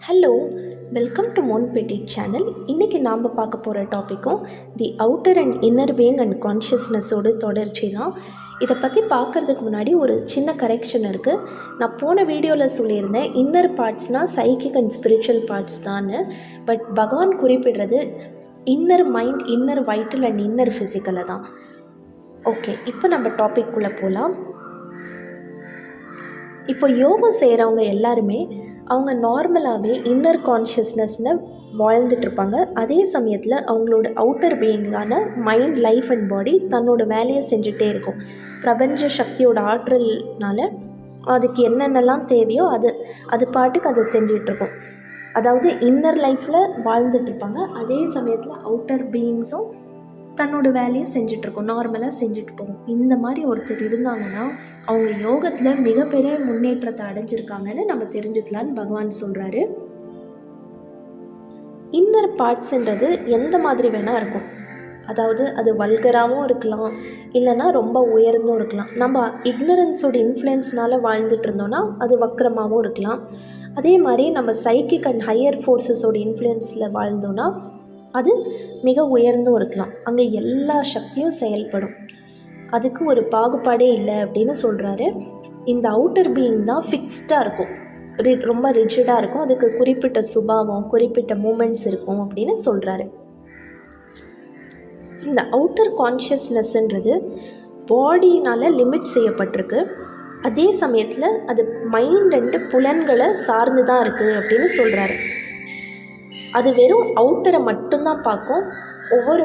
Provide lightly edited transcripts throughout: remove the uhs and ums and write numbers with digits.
Hello, welcome to மோன் பெட்டி channel. இன்றைக்கி நாம் பார்க்க போகிற டாப்பிக்கும் the outer and inner being and கான்ஷியஸ்னஸோடு தொடர்ச்சி தான். இதை பற்றி பார்க்குறதுக்கு முன்னாடி ஒரு சின்ன கரெக்ஷன் இருக்குது. நான் போன வீடியோவில் சொல்லியிருந்தேன் இன்னர் பார்ட்ஸ்னால் சைக்கிக் அண்ட் ஸ்பிரிச்சுவல் பார்ட்ஸ் தான். பட் பகவான் குறிப்பிடுறது inner mind, inner vital and inner ஃபிசிக்கலை தான். ஓகே, இப்போ நம்ம டாபிக்குள்ளே போகலாம். இப்போ யோகம் செய்கிறவங்க எல்லாருமே அவங்க நார்மலாகவே இன்னர் கான்ஷியஸ்னஸில் வாழ்ந்துட்டுருப்பாங்க. அதே சமயத்தில் அவங்களோட அவுட்டர் பீயிங்கான மைண்ட், லைஃப் அண்ட் பாடி தன்னோட வேலையை செஞ்சுட்டே இருக்கும். பிரபஞ்ச சக்தியோட ஆற்றல்னால அதுக்கு என்னென்னலாம் தேவையோ அது பாட்டுக்கு அதை செஞ்சிட்ருக்கும். அதாவது இன்னர் லைஃப்பில் வாழ்ந்துட்டுருப்பாங்க, அதே சமயத்தில் அவுட்டர் பீயிங்ஸும் தன்னோட வேலையை செஞ்சிட்ருக்கோம், நார்மலாக செஞ்சுட்டு போகும். இந்த மாதிரி ஒருத்தர் இருந்தாங்கன்னா அவங்க யோகத்தில் மிகப்பெரிய முன்னேற்றத்தை அடைஞ்சிருக்காங்கன்னு நம்ம தெரிஞ்சுக்கலான்னு பகவான் சொல்கிறாரு. இன்னர் பார்ட்ஸுன்றது எந்த மாதிரி வேணால் இருக்கும். அதாவது அது வல்கராகவும் இருக்கலாம், இல்லைன்னா ரொம்ப உயர்ந்தும் இருக்கலாம். நம்ம இக்னரன்ஸோட இன்ஃப்ளூயன்ஸ்னால் வாழ்ந்துட்டு இருந்தோன்னா அது வக்கரமாகவும் இருக்கலாம். அதே மாதிரி நம்ம சைக்கிக் அண்ட் ஹையர் ஃபோர்ஸஸோட இன்ஃப்ளூயன்ஸில் வாழ்ந்தோன்னா அது மிக உயர்ந்தும் இருக்கலாம். அங்கே எல்லா சக்தியும் செயல்படும், அதுக்கு ஒரு பாகுபாடே இல்லை அப்படின்னு சொல்கிறாரு. இந்த அவுட்டர் பீயிங் தான் ஃபிக்ஸ்டாக இருக்கும், ரொம்ப ரிஜிடாக இருக்கும், அதுக்கு குறிப்பிட்ட சுபாவம், குறிப்பிட்ட மூமெண்ட்ஸ் இருக்கும் அப்படின்னு சொல்கிறாரு. இந்த அவுட்டர் கான்ஷியஸ்னஸ்ன்றது பாடினால் லிமிட் செய்யப்பட்டிருக்கு. அதே சமயத்தில் அது மைண்ட் அண்டு புலன்களை சார்ந்து தான் இருக்குது அப்படின்னு சொல்கிறாரு. அது வெறும் அவுட்டரை மட்டும்தான் பார்க்கும். ஒவ்வொரு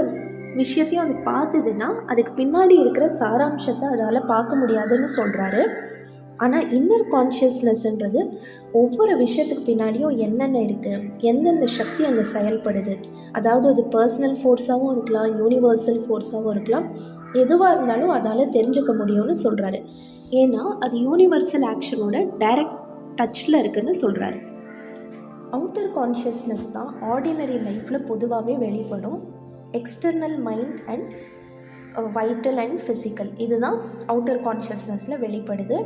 விஷயத்தையும் அது பார்த்துதுன்னா அதுக்கு பின்னாடி இருக்கிற சாராம்சத்தை அதால் பார்க்க முடியாதுன்னு சொல்கிறாரு. ஆனால் இன்னர் கான்ஷியஸ்னஸ்ன்றது ஒவ்வொரு விஷயத்துக்கு பின்னாடியும் என்னென்ன இருக்குது, எந்தெந்த சக்தி அங்கே செயல்படுது, அதாவது அது பர்சனல் ஃபோர்ஸாகவும் இருக்கலாம், யூனிவர்சல் ஃபோர்ஸாகவும் இருக்கலாம், எதுவாக இருந்தாலும் அதால் தெரிஞ்சுக்க முடியும்னு சொல்கிறாரு. ஏன்னா அது யூனிவர்சல் ஆக்ஷனோட டைரக்ட் டச்சில் இருக்குதுன்னு சொல்கிறாரு. அவுட்டர் கான்ஷியஸ்னஸ் தான் ஆர்டினரி லைஃப்பில் பொதுவாகவே வெளிப்படும். External mind and vital and physical இதுதான் அவுட்டர் கான்ஷியஸ்னஸில் வெளிப்படுது.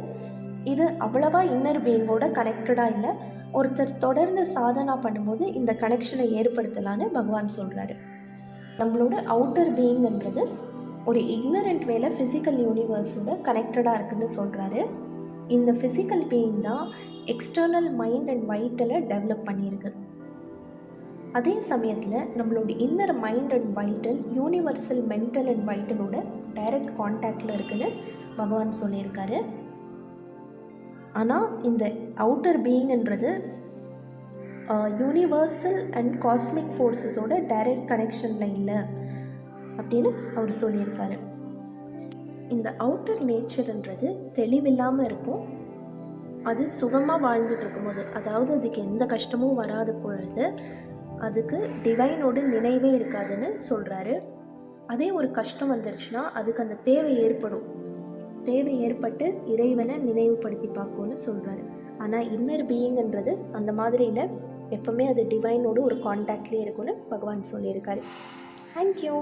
இது அவ்வளவா இன்னர் பீயிங்கோட கனெக்டடாக இல்லை. ஒருத்தர் தொடர்ந்து சாதனா பண்ணும்போது இந்த கனெக்ஷனை ஏற்படுத்தலான்னு பகவான் சொல்கிறாரு. நம்மளோட அவுட்டர் பீயிங்ன்றது ஒரு இக்னரண்ட் வேலை ஃபிசிக்கல் யூனிவர்ஸோட கனெக்டடாக இருக்குதுன்னு சொல்கிறாரு. இந்த ஃபிசிக்கல் பீயிங் தான் எக்ஸ்டர்னல் மைண்ட் அண்ட் வைட்டலை டெவலப் பண்ணியிருக்கு. அதே சமயத்தில் நம்மளோட inner mind and vital universal mental and வைட்டலோட டைரக்ட் கான்டாக்டில் இருக்குதுன்னு பகவான் சொல்லியிருக்காரு. ஆனால் இந்த அவுட்டர் பீயிங்ன்றது யூனிவர்சல் அண்ட் காஸ்மிக் ஃபோர்ஸஸோட டைரக்ட் கனெக்ஷனில் இல்லை அப்படின்னு அவர் சொல்லியிருக்காரு. இந்த அவுட்டர் நேச்சர்ன்றது தெளிவில்லாமல் இருக்கும். அது சுகமாக வாழ்ந்துட்டு இருக்கும்போது, அதாவது அதுக்கு எந்த கஷ்டமும் வராத பொழுது அதுக்கு டிவைனோட நினைவே இருக்காதுன்னு சொல்கிறாரு. அதே ஒரு கஷ்டம் வந்துருச்சுன்னா அதுக்கு அந்த தேவை ஏற்பட்டு இறைவனை நினைவுபடுத்தி பார்க்கும்னு சொல்கிறாரு. ஆனால் இன்னர் பீயிங்ன்றது அந்த மாதிரி இல்லை, எப்போவுமே அது டிவைனோட ஒரு கான்டாக்ட்லேயே இருக்கும்னு பகவான் சொல்லியிருக்காரு. தேங்க்யூ.